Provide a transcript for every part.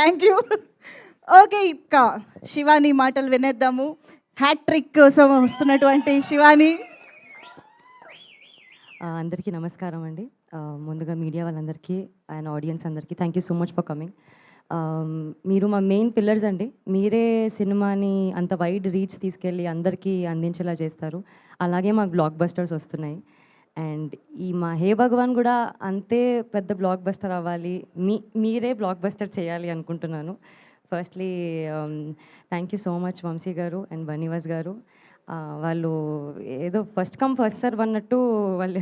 Thank you. Okay, ఇంకా శివాని మాటలు వినేద్దాము. Hat trick కోసం వస్తున్నటువంటి శివాని. అందరికీ నమస్కారం అండి. ముందుగా మీడియా వాళ్ళందరికీ అండ్ ఆడియన్స్ అందరికీ thank you so much for coming. మీరు మా మెయిన్ పిల్లర్స్ అండి. మీరే సినిమాని అంత వైడ్ రీచ్ తీసుకెళ్ళి అందరికీ అందించేలా చేస్తారు. అలాగే మాకు బ్లాక్ బస్టర్స్ వస్తున్నాయి. అండ్ ఈ మా హే భగవాన్ కూడా అంతే పెద్ద బ్లాక్ బస్టర్ అవ్వాలి, మీరే బ్లాక్ బస్టర్ చేయాలి అనుకుంటున్నాను. Firstly thank you so much Vamshi గారు అండ్ బనీవాస్ గారు. వాళ్ళు ఏదో ఫస్ట్ కమ్ ఫస్ట్ సర్వ్ అన్నట్టు వాళ్ళు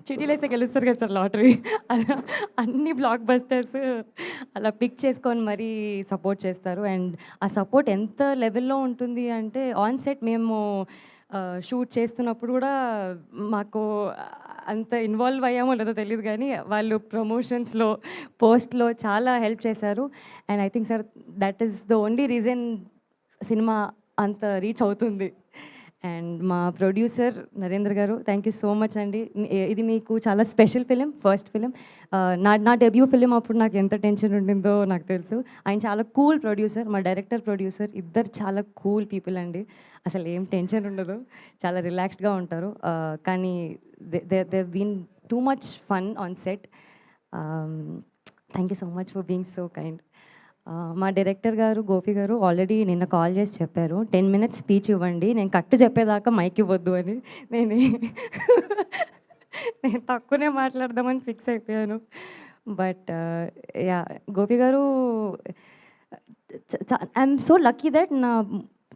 చిటీలేస్తే గెలుస్తారు కదా సార్ లాటరీ, అలా అన్ని బ్లాక్ బస్టర్స్ అలా పిక్ చేసుకొని మరీ సపోర్ట్ చేస్తారు. అండ్ ఆ సపోర్ట్ ఎంత లెవెల్లో ఉంటుంది అంటే ఆన్ సెట్ మేము షూట్ చేస్తున్నప్పుడు కూడా మాకు అంత ఇన్వాల్వ్ అయ్యామో లేదో తెలియదు, కానీ వాళ్ళు ప్రమోషన్స్లో పోస్ట్లో చాలా హెల్ప్ చేశారు. And I think sir that is the only reason cinema అంత రీచ్ అవుతుంది. అండ్ మా ప్రొడ్యూసర్ నరేంద్ర గారు థ్యాంక్ యూ సో మచ్ అండి. ఇది మీకు చాలా స్పెషల్ ఫిలిం, ఫస్ట్ ఫిలిం. నా డెబ్యూ ఫిలిం అప్పుడు నాకు ఎంత టెన్షన్ ఉండిందో నాకు తెలుసు. ఆయన చాలా కూల్ ప్రొడ్యూసర్, మా డైరెక్టర్ ప్రొడ్యూసర్ ఇద్దరు చాలా కూల్ పీపుల్ అండి. అసలు ఏం టెన్షన్ ఉండదు, చాలా రిలాక్స్డ్గా ఉంటారు. కానీ they been too much fun on set. Thank you so much for being so kind. మా డైరెక్టర్ గారు గోపి గారు ఆల్రెడీ నిన్న కాల్ చేసి చెప్పారు 10 minutes స్పీచ్ ఇవ్వండి, నేను కట్టు చెప్పేదాకా మైక్ ఇవ్వద్దు అని. నేను నేను తక్కువనే మాట్లాడదామని ఫిక్స్ అయిపోయాను. బట్ యా గోపి గారు ఐఎమ్ సో లక్కీ దట్ నా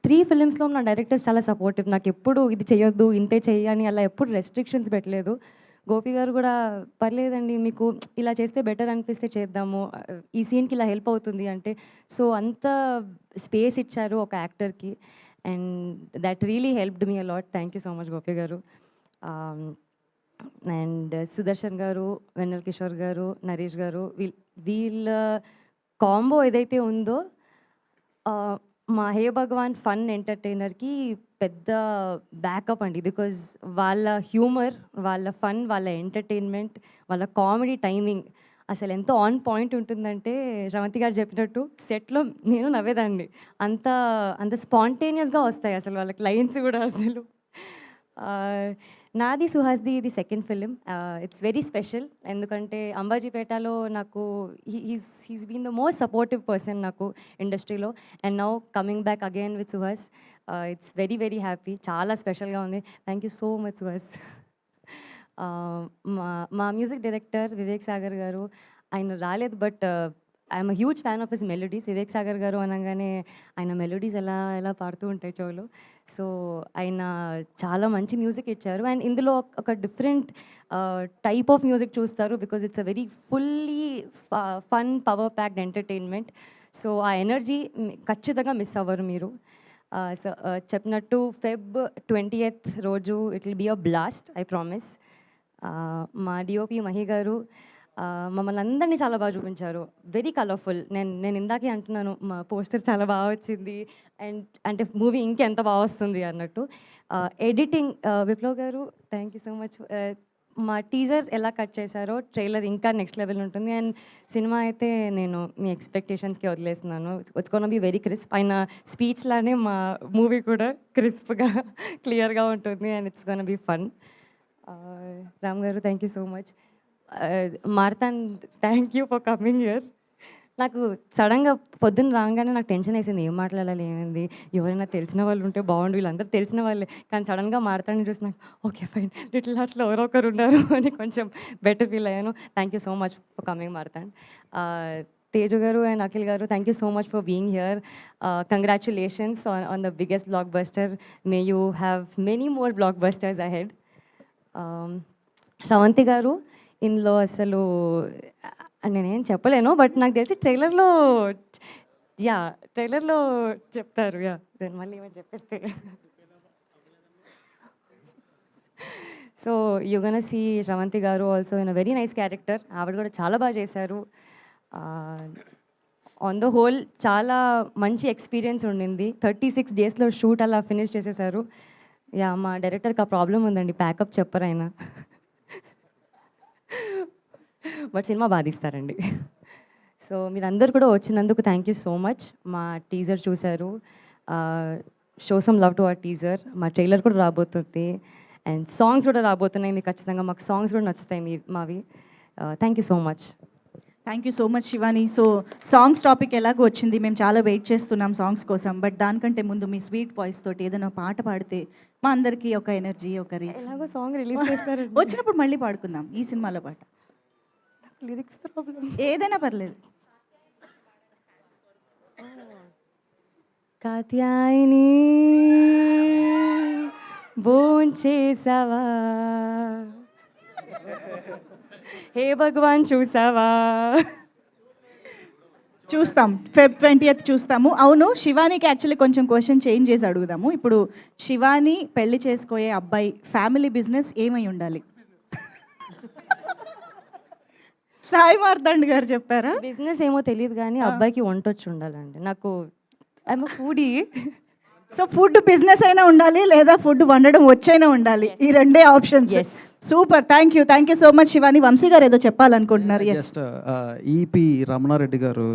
3 ఫిలిమ్స్లో నా డైరెక్టర్స్ చాలా సపోర్టివ్. నాకు ఎప్పుడు ఇది చేయొద్దు ఇంతే చెయ్యని అలా ఎప్పుడు రెస్ట్రిక్షన్స్ పెట్టలేదు. గోపి గారు కూడా పర్లేదండి మీకు ఇలా చేస్తే బెటర్ అనిపిస్తే చేద్దాము, ఈ సీన్కి ఇలా హెల్ప్ అవుతుంది అంటే, సో అంత స్పేస్ ఇచ్చారు ఒక యాక్టర్కి. And that really helped me a lot. Thank you so much Gopi garu. And Sudarshan గారు, వెన్నెల కిషోర్ గారు, నరేష్ గారు, వీళ్ళ కాంబో ఏదైతే ఉందో మా హే భగవాన్ ఫన్ ఎంటర్టైనర్కి పెద్ద బ్యాకప్ అండి. బికాజ్ వాళ్ళ హ్యూమర్, వాళ్ళ ఫన్, వాళ్ళ ఎంటర్టైన్మెంట్, వాళ్ళ కామెడీ టైమింగ్ అసలు ఎంతో ఆన్ పాయింట్ ఉంటుందంటే శ్రవంతి గారు చెప్పినట్టు సెట్లో నేను నవ్వేదాన్ని. అంత అంత స్పాంటేనియస్గా వస్తాయి అసలు వాళ్ళకి లైన్స్ కూడా అసలు. నాది సుహాస్ది ఇది second film. It's very special ఎందుకంటే అంబాజీపేటలో నాకు he's been the most supportive person నాకు ఇండస్ట్రీలో. And now coming back again with Suhas, it's very very happy. చాలా స్పెషల్గా ఉంది. Thank you so much Suhas. మా మ్యూజిక్ డైరెక్టర్ వివేక్ సాగర్ గారు, ఆయన రాలేదు but I'm a huge fan of his melodies. Vivek Sagar garu అనగానే ఆయన మెలోడీస్ ఎలా ఎలా పాడుతూ ఉంటాయి చెవులు. సో ఆయన చాలా మంచి మ్యూజిక్ ఇచ్చారు. అండ్ ఇందులో ఒక డిఫరెంట్ టైప్ ఆఫ్ మ్యూజిక్ చూస్తారు because it's a very fully fun power packed entertainment. So ఆ ఎనర్జీ ఖచ్చితంగా మిస్ అవ్వరు మీరు. సో చెప్పినట్టు Feb 20th రోజు it will be a blast, I promise. మా డిఓపి మహి గారు మమ్మల్ని అందరినీ చాలా బాగా చూపించారు. Very colourful. నేను ఇందాకే అంటున్నాను మా పోస్టర్ చాలా బాగా వచ్చింది అండ్ అంటే మూవీ ఇంకెంత బాగా వస్తుంది అన్నట్టు. Editing Viplav garu thank you so much. మా టీజర్ ఎలా కట్ చేశారో ట్రైలర్ ఇంకా నెక్స్ట్ లెవెల్ ఉంటుంది. అండ్ సినిమా అయితే నేను మీ ఎక్స్పెక్టేషన్స్కి వదిలేస్తున్నాను. It's gonna be very crisp. ఆయన స్పీచ్ లానే మా మూవీ కూడా క్రిస్ప్గా క్లియర్గా ఉంటుంది and it's gonna be fun. Ram garu thank you so much. Marthan thank you for coming here. నాకు సడన్గా పొద్దున్న రాగానే నాకు టెన్షన్ వేసింది, ఏం మాట్లాడాలి ఏమైంది, ఎవరైనా తెలిసిన వాళ్ళు ఉంటే బాగుండు, వీళ్ళందరూ తెలిసిన వాళ్ళే. కానీ సడన్గా మాట్లాడి చూసి నాకు ఓకే ఫైన్ లిటిల్ హార్ట్స్లో ఎవరో ఒకరు ఉన్నారు అని కొంచెం బెటర్ ఫీల్ అయ్యాను. Thank you so much for coming మార్తాన్. Teju garu and Akhil garu thank you so much for being here. Congratulations on the biggest blockbuster. May you have many more blockbusters ahead. Sravanthi garu ఇందులో అసలు నేనేం చెప్పలేను బట్ నాకు తెలిసి ట్రైలర్లో ట్రైలర్లో చెప్తారు. దాని మళ్ళీ ఏమైనా చెప్పేస్తే so you gonna see Sravanthi garu also in a very nice character. ఆవిడ కూడా చాలా బాగా చేశారు. ఆన్ ద హోల్ చాలా మంచి ఎక్స్పీరియన్స్ ఉండింది. 36 daysలో షూట్ అలా ఫినిష్ చేసేసారు. మా డైరెక్టర్కి ఆ ప్రాబ్లం ఉందండి, ప్యాకప్ చెప్పరు ఆయన. బట్ సినిమా బాగా తీస్తారండి. సో మీరందరూ కూడా వచ్చినందుకు థ్యాంక్ యూ సో మచ్. మా టీజర్ చూశారు, show some love to our teaser. మా ట్రైలర్ కూడా రాబోతుంది అండ్ సాంగ్స్ కూడా రాబోతున్నాయి. మీకు ఖచ్చితంగా మాకు సాంగ్స్ కూడా నచ్చుతాయి మావి. Thank you so much. Thank you so much Shivani. So songs topic ఎలాగో వచ్చింది, మేము చాలా వెయిట్ చేస్తున్నాం సాంగ్స్ కోసం. బట్ దానికంటే ముందు మీ స్వీట్ వాయిస్ తోటి ఏదైనా పాట పాడితే మా అందరికీ ఒక ఎనర్జీ, ఒక ఎలాగో సాంగ్ రిలీజ్ చేస్తారు, వచ్చినప్పుడు మళ్ళీ పాడుకుందాం ఈ సినిమాలో పాట. Lyrics problem. ఏదైనా పర్లేదు. కాత్యాయిని భోంచేసావా, హే భగవాన్ చూసావా. చూస్తాం, Feb 20th చూస్తాము. అవును, శివానికి యాక్చువల్లీ కొంచెం క్వశ్చన్ చేంజ్ చేసి అడుగుదాము. ఇప్పుడు శివాని పెళ్లి చేసుకోయే అబ్బాయి ఫ్యామిలీ బిజినెస్ ఏమై ఉండాలి? సాయి మార్తాండ్ గారు చెప్పారా? బిజినెస్ ఏమో తెలియదు కానీ అబ్బాయికి వంట వచ్చి ఉండాలండి. నాకు I'm foodie. So food business అయినా ఉండాలి లేదా ఫుడ్ వండడం వచ్చైనా ఉండాలి, ఈ రెండే options. Yes. Super, thank you so much Shivani. Vamsi garu ఏదో చెప్పాలనుకుంటున్నారు. ఎస్. జస్ట్ ఈపి రమణారెడ్డి గారు